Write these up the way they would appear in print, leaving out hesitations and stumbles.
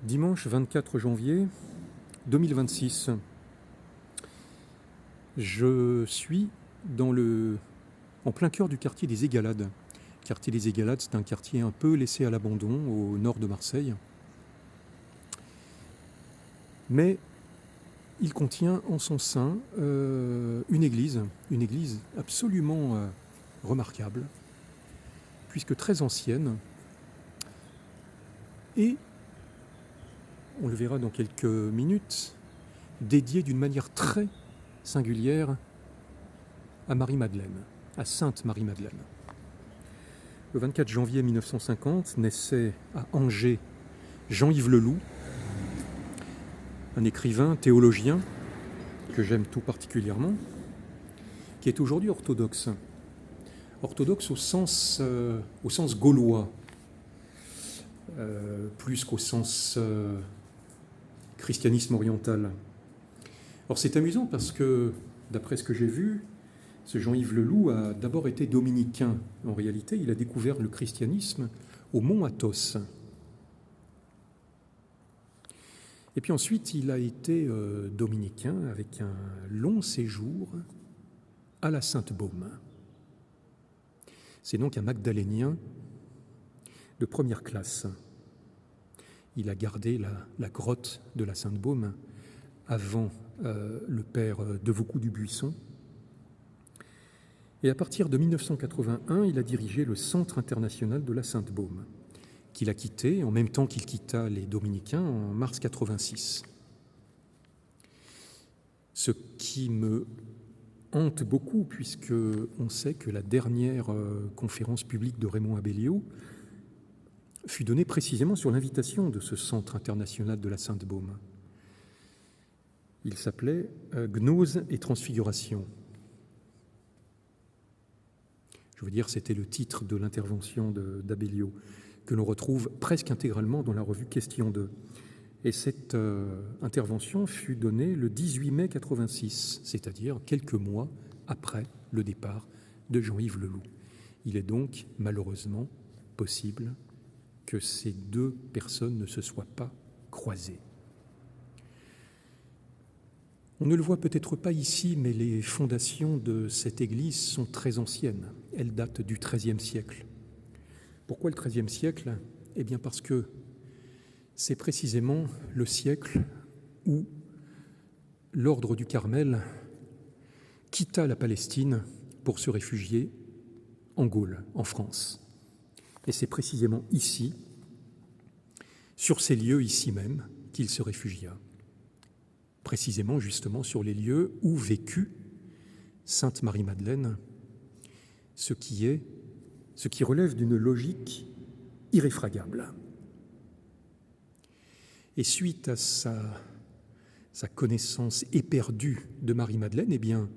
Dimanche 24 janvier 2026. Je suis en plein cœur du quartier des Égalades. Le quartier des Égalades, c'est un quartier un peu laissé à l'abandon au nord de Marseille. Mais il contient en son sein une église absolument remarquable, puisque très ancienne, et on le verra dans quelques minutes, dédiée d'une manière très singulière à Marie-Madeleine, à Sainte Marie-Madeleine. Le 24 janvier 1950 naissait à Angers Jean-Yves Leloup, un écrivain théologien que j'aime tout particulièrement, qui est aujourd'hui orthodoxe. Orthodoxe au sens gaulois, plus qu'au sens christianisme oriental. Alors c'est amusant parce que, d'après ce que j'ai vu, ce Jean-Yves Leloup a d'abord été dominicain. En réalité, il a découvert le christianisme au mont Athos. Et puis ensuite, il a été dominicain avec un long séjour à la Sainte-Baume. C'est donc un Magdalénien de première classe. Il a gardé la grotte de la Sainte-Baume avant le père Devaucoux du Buisson. Et à partir de 1981, il a dirigé le Centre international de la Sainte-Baume, qu'il a quitté en même temps qu'il quitta les Dominicains en mars 86. Ce qui me hante beaucoup, puisque on sait que la dernière conférence publique de Raymond Abellio fut donnée précisément sur l'invitation de ce Centre international de la Sainte-Baume. Il s'appelait Gnose et Transfiguration. Je veux dire, c'était le titre de l'intervention d'Abellio, que l'on retrouve presque intégralement dans la revue Question 2. Et cette intervention fut donnée le 18 mai 86, c'est-à-dire quelques mois après le départ de Jean-Yves Leloup. Il est donc malheureusement possible que ces deux personnes ne se soient pas croisées. On ne le voit peut-être pas ici, mais les fondations de cette église sont très anciennes. Elles datent du XIIIe siècle. Pourquoi le XIIIe siècle ? Eh bien parce que c'est précisément le siècle où l'ordre du Carmel quitta la Palestine pour se réfugier en Gaule, en France. Et c'est précisément ici, sur ces lieux ici même, qu'il se réfugia. Précisément, justement, sur les lieux où vécut Sainte Marie-Madeleine, ce qui relève d'une logique irréfragable. Et suite à sa connaissance éperdue de Marie-Madeleine, eh bien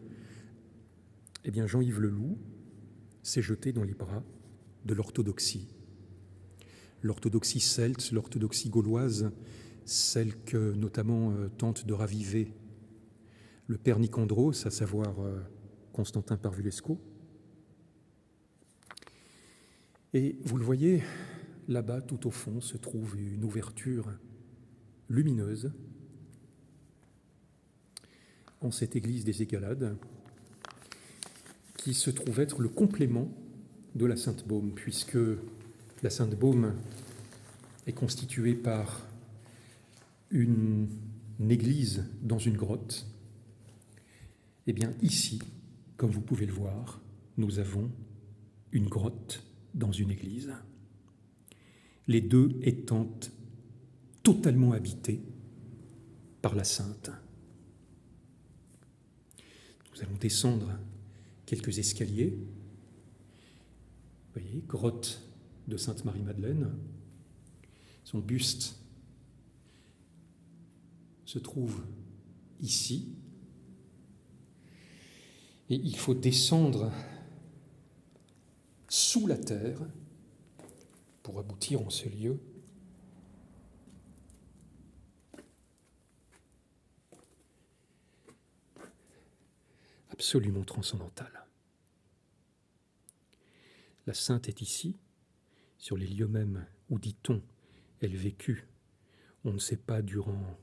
Jean-Yves Leloup s'est jeté dans les bras de l'orthodoxie. L'orthodoxie celte, l'orthodoxie gauloise, celle que notamment tente de raviver le père Nicandros, à savoir Constantin Parvulesco. Et vous le voyez, là-bas, tout au fond, se trouve une ouverture lumineuse en cette église des Égalades, qui se trouve être le complément de la Sainte-Baume, puisque la Sainte-Baume est constituée par une église dans une grotte. Eh bien, ici, comme vous pouvez le voir, nous avons une grotte dans une église. Les deux étant totalement habités par la Sainte. Nous allons descendre quelques escaliers. Vous voyez, grotte de Sainte Marie-Madeleine. Son buste se trouve ici. Et il faut descendre sous la terre pour aboutir en ce lieu absolument transcendantal. La Sainte est ici, sur les lieux mêmes où, dit-on, elle vécut On ne sait pas durant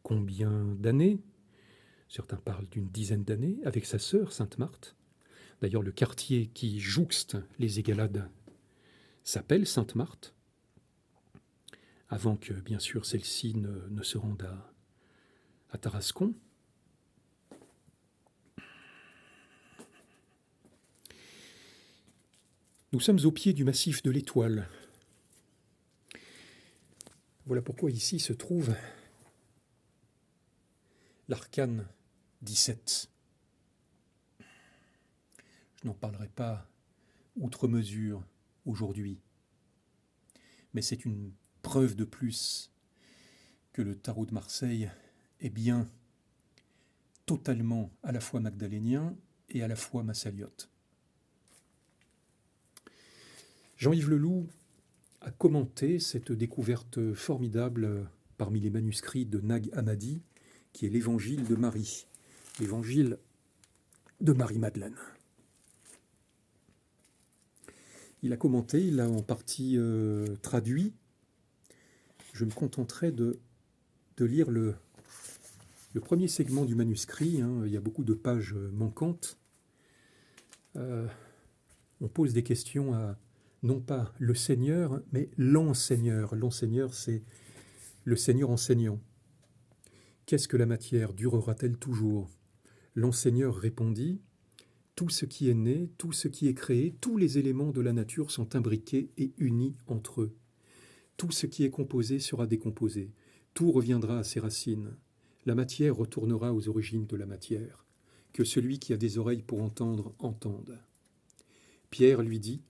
combien d'années, certains parlent d'une dizaine d'années, avec sa sœur, Sainte Marthe. D'ailleurs, le quartier qui jouxte les Égalades s'appelle Sainte Marthe, avant que, bien sûr, celle-ci ne se rende à Tarascon. Nous sommes au pied du massif de l'Étoile. Voilà pourquoi ici se trouve l'arcane 17. Je n'en parlerai pas outre mesure aujourd'hui, mais c'est une preuve de plus que le tarot de Marseille est bien totalement à la fois magdalénien et à la fois massaliote. Jean-Yves Leloup a commenté cette découverte formidable parmi les manuscrits de Nag Hammadi, qui est l'évangile de Marie, l'évangile de Marie-Madeleine. Il a commenté, il l'a en partie traduit. Je me contenterai de lire le premier segment du manuscrit. Il y a beaucoup de pages manquantes. On pose des questions à non pas le Seigneur, mais l'enseigneur. L'enseigneur, c'est le Seigneur enseignant. Qu'est-ce que la matière? Durera-t-elle toujours? L'enseigneur répondit: tout ce qui est né, tout ce qui est créé, tous les éléments de la nature sont imbriqués et unis entre eux. Tout ce qui est composé sera décomposé. Tout reviendra à ses racines. La matière retournera aux origines de la matière. Que celui qui a des oreilles pour entendre, entende. Pierre lui dit: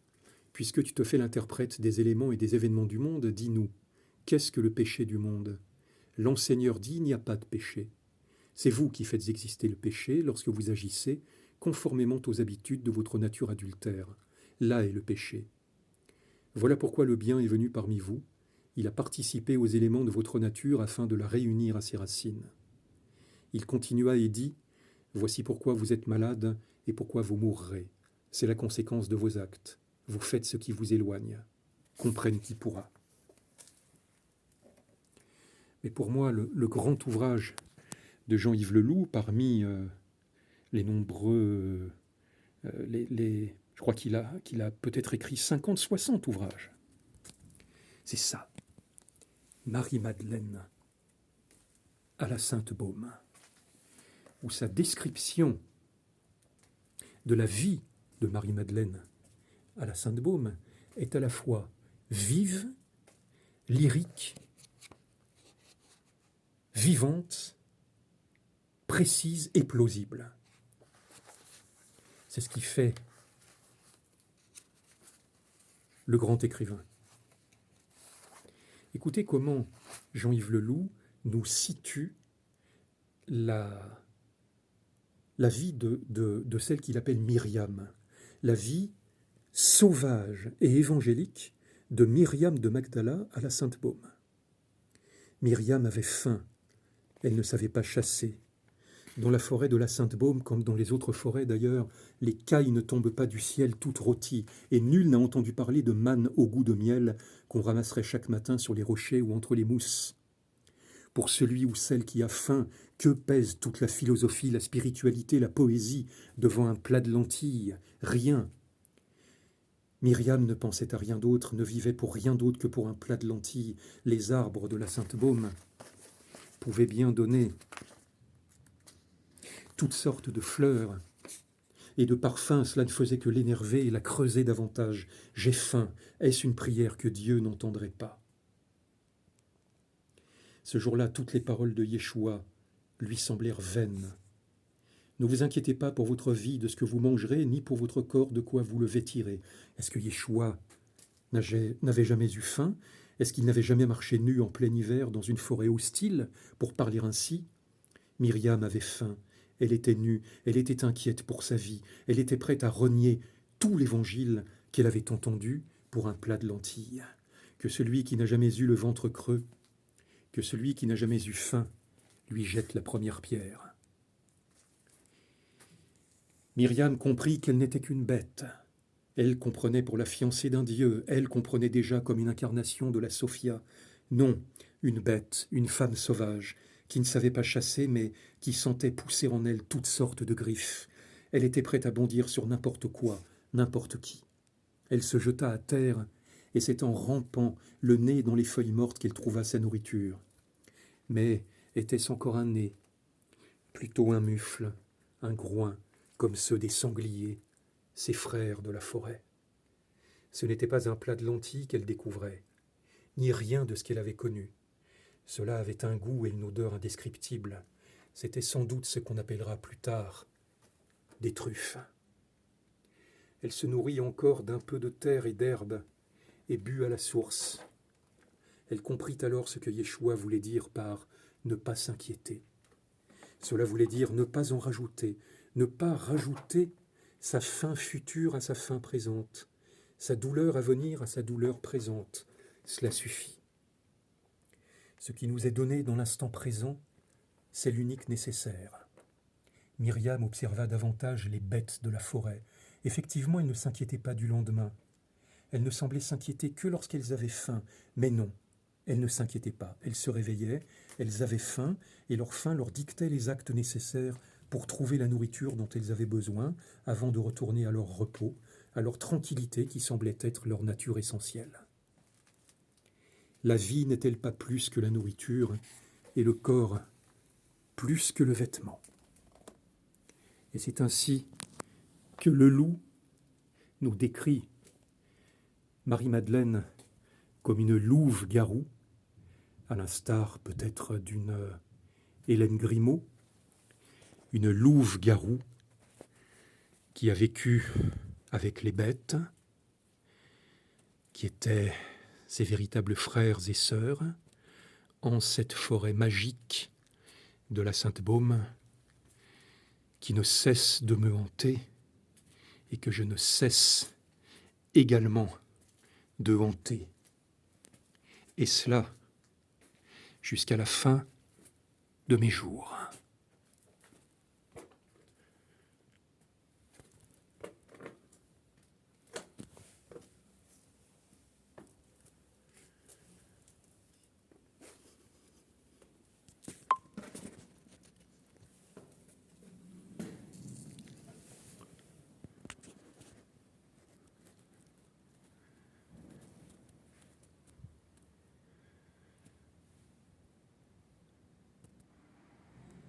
puisque tu te fais l'interprète des éléments et des événements du monde, dis-nous, qu'est-ce que le péché du monde? L'enseigneur dit: il n'y a pas de péché. C'est vous qui faites exister le péché lorsque vous agissez conformément aux habitudes de votre nature adultère. Là est le péché. Voilà pourquoi le bien est venu parmi vous. Il a participé aux éléments de votre nature afin de la réunir à ses racines. Il continua et dit: voici pourquoi vous êtes malade et pourquoi vous mourrez. C'est la conséquence de vos actes. Vous faites ce qui vous éloigne. Comprenne qui pourra. Mais pour moi, le grand ouvrage de Jean-Yves Leloup, parmi les nombreux... je crois qu'il a peut-être écrit 50, 60 ouvrages. C'est ça. Marie-Madeleine à la Sainte-Baume, où sa description de la vie de Marie-Madeleine à la Sainte-Baume est à la fois vive, lyrique, vivante, précise et plausible. C'est ce qui fait le grand écrivain. Écoutez comment Jean-Yves Leloup nous situe la vie de celle qu'il appelle Myriam, la vie sauvage et évangélique de Myriam de Magdala à la Sainte-Baume. Myriam avait faim, elle ne savait pas chasser. Dans la forêt de la Sainte-Baume, comme dans les autres forêts d'ailleurs, les cailles ne tombent pas du ciel toutes rôties, et nul n'a entendu parler de manne au goût de miel qu'on ramasserait chaque matin sur les rochers ou entre les mousses. Pour celui ou celle qui a faim, que pèse toute la philosophie, la spiritualité, la poésie devant un plat de lentilles? Rien. Myriam ne pensait à rien d'autre, ne vivait pour rien d'autre que pour un plat de lentilles. Les arbres de la Sainte-Baume pouvaient bien donner toutes sortes de fleurs et de parfums, cela ne faisait que l'énerver et la creuser davantage. J'ai faim, est-ce une prière que Dieu n'entendrait pas? Ce jour-là, toutes les paroles de Yeshua lui semblèrent vaines. Ne vous inquiétez pas pour votre vie de ce que vous mangerez, ni pour votre corps de quoi vous le vêtirez. Est-ce que Yeshua n'avait jamais eu faim? Est-ce qu'il n'avait jamais marché nu en plein hiver dans une forêt hostile pour parler ainsi? Myriam avait faim. Elle était nue, elle était inquiète pour sa vie, elle était prête à renier tout l'évangile qu'elle avait entendu pour un plat de lentilles. Que celui qui n'a jamais eu le ventre creux, que celui qui n'a jamais eu faim, lui jette la première pierre. Myriam comprit qu'elle n'était qu'une bête. Elle comprenait pour la fiancée d'un dieu, elle comprenait déjà comme une incarnation de la Sophia. Non, une bête, une femme sauvage, qui ne savait pas chasser, mais qui sentait pousser en elle toutes sortes de griffes. Elle était prête à bondir sur n'importe quoi, n'importe qui. Elle se jeta à terre, et c'est en rampant, le nez dans les feuilles mortes qu'elle trouva sa nourriture. Mais était-ce encore un nez? Plutôt un mufle, un groin, comme ceux des sangliers, ses frères de la forêt. Ce n'était pas un plat de lentilles qu'elle découvrait, ni rien de ce qu'elle avait connu. Cela avait un goût et une odeur indescriptibles. C'était sans doute ce qu'on appellera plus tard des truffes. Elle se nourrit encore d'un peu de terre et d'herbe, et but à la source. Elle comprit alors ce que Yeshua voulait dire par « ne pas s'inquiéter ». Cela voulait dire ne pas en rajouter, ne pas rajouter sa faim future à sa faim présente, sa douleur à venir à sa douleur présente. Cela suffit. Ce qui nous est donné dans l'instant présent, c'est l'unique nécessaire. Myriam observa davantage les bêtes de la forêt. Effectivement, elle ne s'inquiétait pas du lendemain. Elle ne semblait s'inquiéter que lorsqu'elles avaient faim. Mais non, elles ne s'inquiétaient pas. Elles se réveillaient, elles avaient faim, et leur faim leur dictait les actes nécessaires pour trouver la nourriture dont elles avaient besoin avant de retourner à leur repos, à leur tranquillité qui semblait être leur nature essentielle. La vie n'est-elle pas plus que la nourriture et le corps plus que le vêtement? Et c'est ainsi que le loup nous décrit Marie-Madeleine comme une louve-garou, à l'instar peut-être d'une Hélène Grimaud, une louve-garou qui a vécu avec les bêtes, qui étaient ses véritables frères et sœurs, en cette forêt magique de la Sainte-Baume, qui ne cesse de me hanter et que je ne cesse également de hanter. Et cela jusqu'à la fin de mes jours.